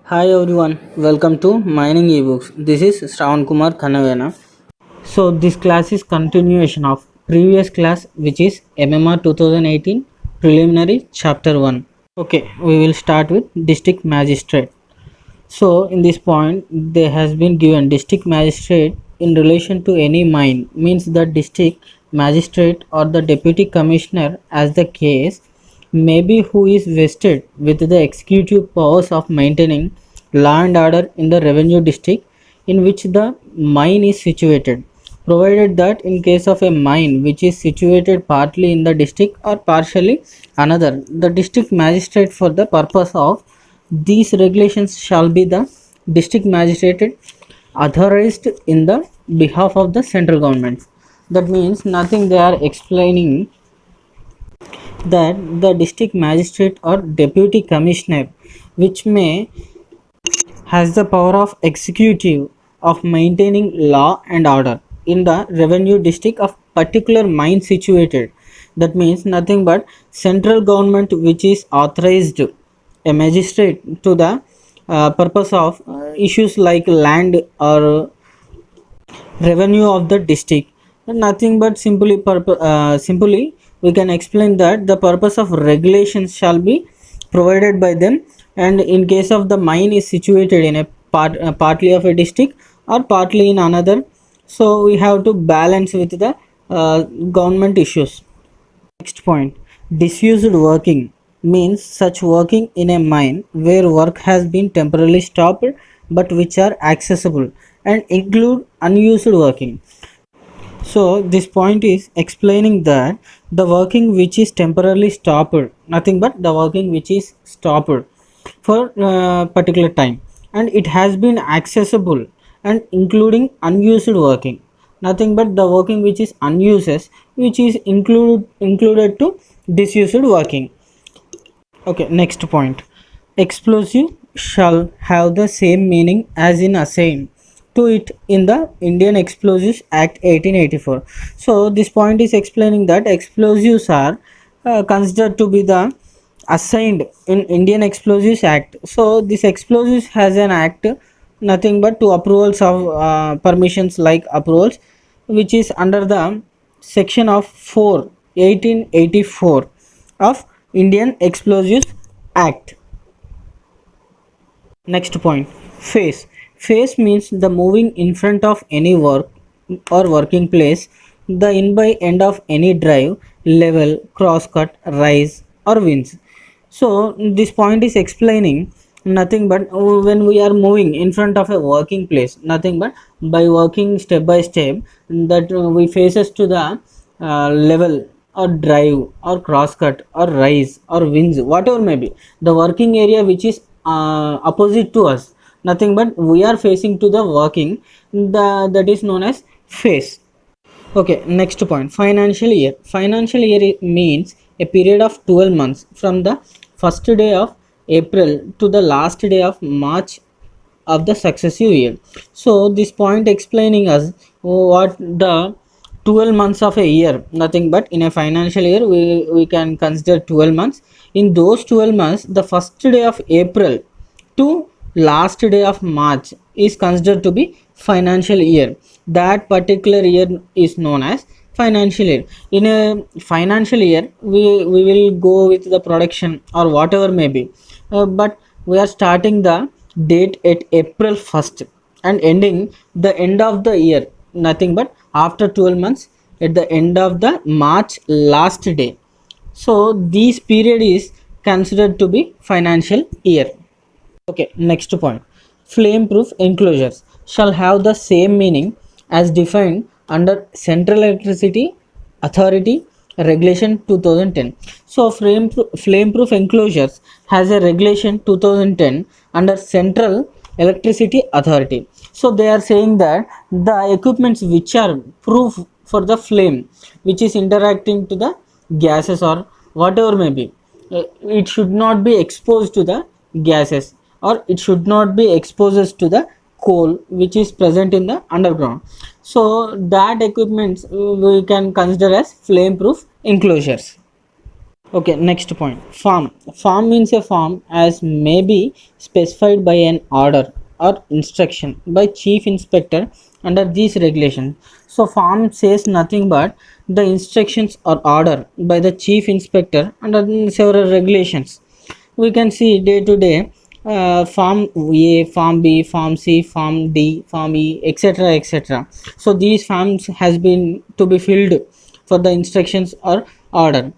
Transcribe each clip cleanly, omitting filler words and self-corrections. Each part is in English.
Hi everyone, welcome to Mining eBooks. This is Shravan Kumar Kanavena. So this class is continuation of previous class, which is MMR 2018 Preliminary Chapter 1. Okay, we will start with District Magistrate. So in this point, there has been given District Magistrate in relation to any mine, means the District Magistrate or the Deputy Commissioner, as the case may be, who is vested with the executive powers of maintaining law and order in the revenue district in which the mine is situated, provided that in case of a mine which is situated partly in the district or partially another, the district magistrate for the purpose of these regulations shall be the district magistrate authorized in the behalf of the central government. That means nothing, they are explaining that the district magistrate or deputy commissioner, which may has the power of executive of maintaining law and order in the revenue district of particular mine situated. That means nothing but central government which is authorized a magistrate to the purpose of issues like land or revenue of the district. Nothing but simply we can explain that the purpose of regulations shall be provided by them, and in case of the mine is situated in a partly of a district or partly in another, so we have to balance with the government issues. Next point, disused working means such working in a mine where work has been temporarily stopped but which are accessible and include unused working. So this point is explaining that the working which is temporarily stopped, nothing but the working which is stopped for particular time, and it has been accessible and including unused working, nothing but the working which is unused, which is included to disused working. Okay, next point, explosive shall have the same meaning as in assigned to it in the Indian Explosives Act 1884. So this point is explaining that explosives are considered to be the assigned in Indian Explosives Act. So this explosives has an act, nothing but to approvals of permissions like approvals, which is under the section of 4 1884 of Indian Explosives Act. Next point, phase. Phase means the moving in front of any work or working place, the in by end of any drive, level, crosscut, rise or winds. So this point is explaining nothing but when we are moving in front of a working place, nothing but by working step by step, that we faces to the level or drive or crosscut or rise or winds, whatever may be the working area which is opposite to us, nothing but we are facing to the working, that is known as phase. Okay, next point, financial year. Financial year means a period of 12 months from the first day of April to the last day of March of the successive year. So this point explaining us what the 12 months of a year, nothing but in a financial year we can consider 12 months. In those 12 months, the first day of April to last day of March is considered to be financial year. That particular year is known as financial year. In a financial year, we will go with the production or whatever may be, but we are starting the date at April 1st and ending the end of the year, nothing but after 12 months at the end of the March last day. So this period is considered to be financial year. Okay, next point. Flameproof enclosures shall have the same meaning as defined under Central Electricity Authority Regulation 2010. So flameproof enclosures has a regulation 2010 under Central Electricity Authority. So they are saying that the equipments which are proof for the flame, which is interacting to the gases or whatever may be, it should not be exposed to the gases, or it should not be exposed to the coal which is present in the underground. So that equipments we can consider as flame proof enclosures. Okay, next point. Farm. Farm means a farm as may be specified by an order or instruction by chief inspector under these regulations. So farm says nothing but the instructions or order by the chief inspector under several regulations. We can see day to day farm A, farm B, farm C, farm D, farm E, etc., etc. So these farms has been to be filled for the instructions or order.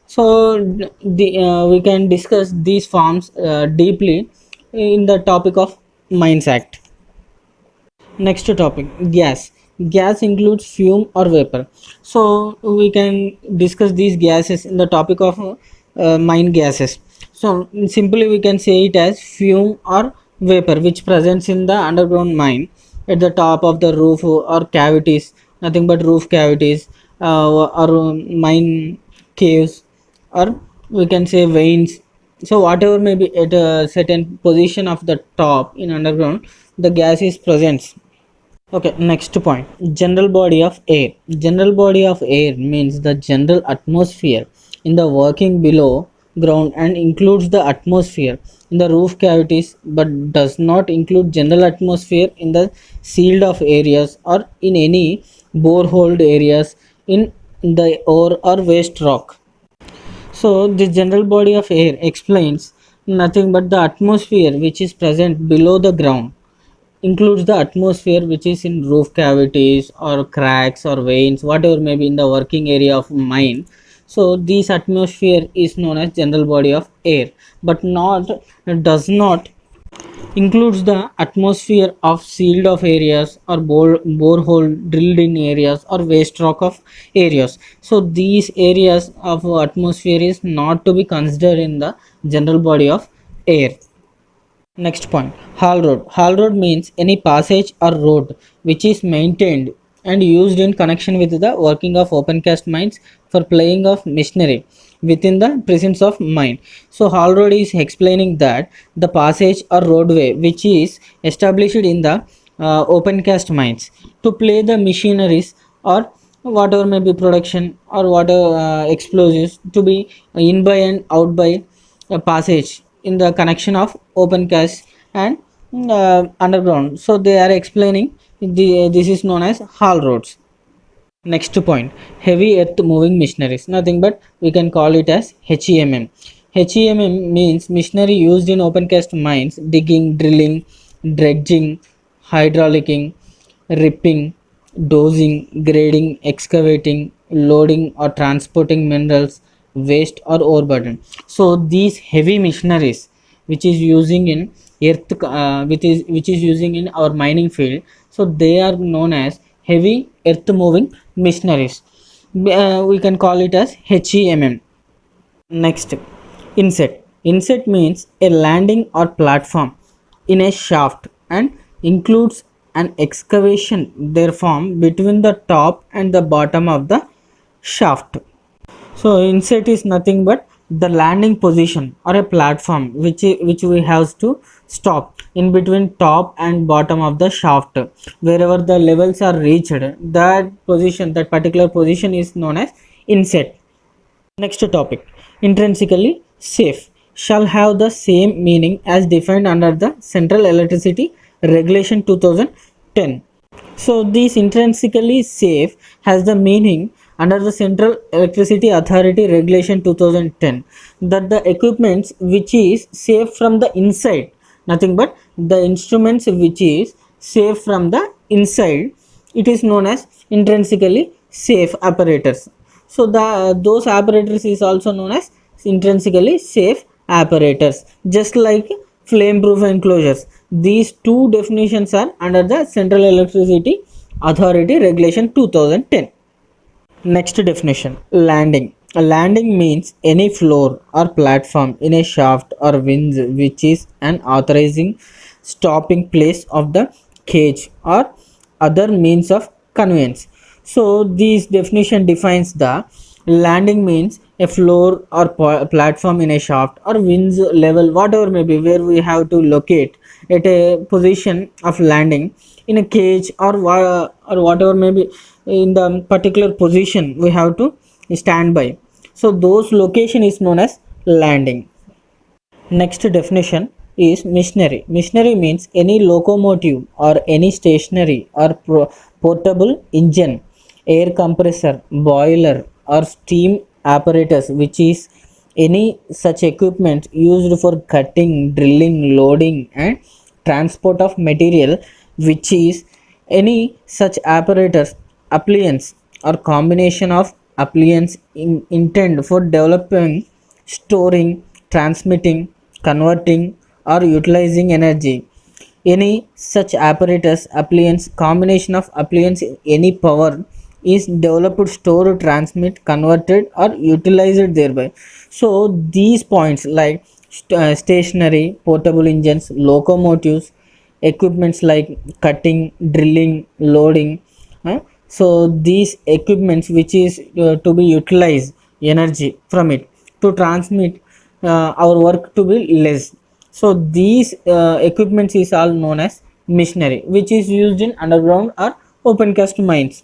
So we can discuss these forms deeply in the topic of Mines Act. Next topic, gas. Gas includes fume or vapor. So we can discuss these gases in the topic of mine gases. So simply we can say it as fume or vapor which presents in the underground mine at the top of the roof or cavities, nothing but roof cavities, or mine caves, or we can say veins. So whatever may be at a certain position of the top in underground, the gas is present. Okay, next point. General body of air. General body of air means the general atmosphere in the working below ground and includes the atmosphere in the roof cavities but does not include general atmosphere in the sealed off areas or in any borehole areas in the ore or waste rock. So the general body of air explains nothing but the atmosphere which is present below the ground, includes the atmosphere which is in roof cavities or cracks or veins, whatever may be in the working area of mine. So this atmosphere is known as general body of air, but not does not includes the atmosphere of sealed off areas or borehole drilled in areas or waste rock of areas. So these areas of atmosphere is not to be considered in the general body of air. Next point, hall road. Hall road means any passage or road which is maintained and used in connection with the working of open cast mines for playing of missionary within the presence of mine. So hall road is explaining that the passage or roadway which is established in the open cast mines to play the machineries or whatever may be production or whatever explosives to be in by and out by a passage in the connection of open cast and underground. So they are explaining this is known as haul roads. Next point, heavy earth moving machineries, nothing but we can call it as HEMM. HEMM means machinery used in open cast mines, digging, drilling, dredging, hydraulicing, ripping, dosing, grading, excavating, loading or transporting minerals, waste or overburden. So these heavy machineries which is using in earth which is using in our mining field, so they are known as heavy earth moving machineries. We can call it as HEMM. Next, inset. Inset means a landing or platform in a shaft and includes an excavation therefore between the top and the bottom of the shaft. So inset is nothing but the landing position or a platform which we have to stop in between top and bottom of the shaft. Wherever the levels are reached, that position, that particular position is known as inset. Next topic, intrinsically safe shall have the same meaning as defined under the Central Electricity Regulation 2010. So this intrinsically safe has the meaning under the Central Electricity Authority Regulation 2010 that the equipments which is safe from the inside, nothing but the instruments which is safe from the inside, it is known as intrinsically safe apparatus. So the those apparatus is also known as intrinsically safe apparatus, just like flameproof enclosures. These two definitions are under the Central Electricity Authority Regulation 2010. Next definition, landing. A landing means any floor or platform in a shaft or winch which is an authorizing stopping place of the cage or other means of conveyance. So this definition defines the landing means a floor or platform in a shaft or winch level, whatever may be, where we have to locate at a position of landing in a cage or whatever may be in the particular position we have to stand by. So those location is known as landing. Next definition is missionary. Missionary means any locomotive or any stationary or portable engine, air compressor, boiler, or steam apparatus, which is any such equipment used for cutting, drilling, loading, and transport of material, which is any such apparatus, appliance, or combination of appliance intended for developing, storing, transmitting, converting, or utilizing energy. Any such apparatus, appliance, combination of appliance, any power is developed, stored, transmit, converted, or utilized thereby. So these points like stationary, portable engines, locomotives, equipments like cutting, drilling, loading. So these equipments which is to be utilized energy from it to transmit our work to be less. So these equipments is all known as missionary, which is used in underground or open cast mines.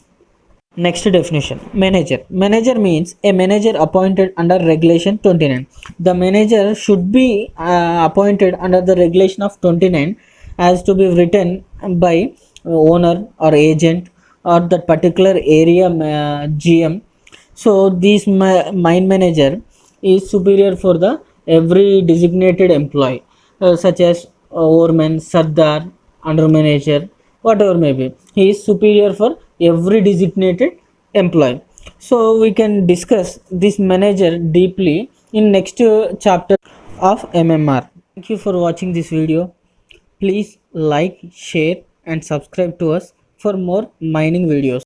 Next definition, manager. Manager means a manager appointed under regulation 29. The manager should be appointed under the regulation of 29 as to be written by owner or agent or that particular area GM. So this mine manager is superior for the every designated employee, such as overman, sardar, under manager, whatever may be. He is superior for every designated employee. So we can discuss this manager deeply in next chapter of MMR. Thank you for watching this video. Please like, share, and subscribe to us for more mining videos.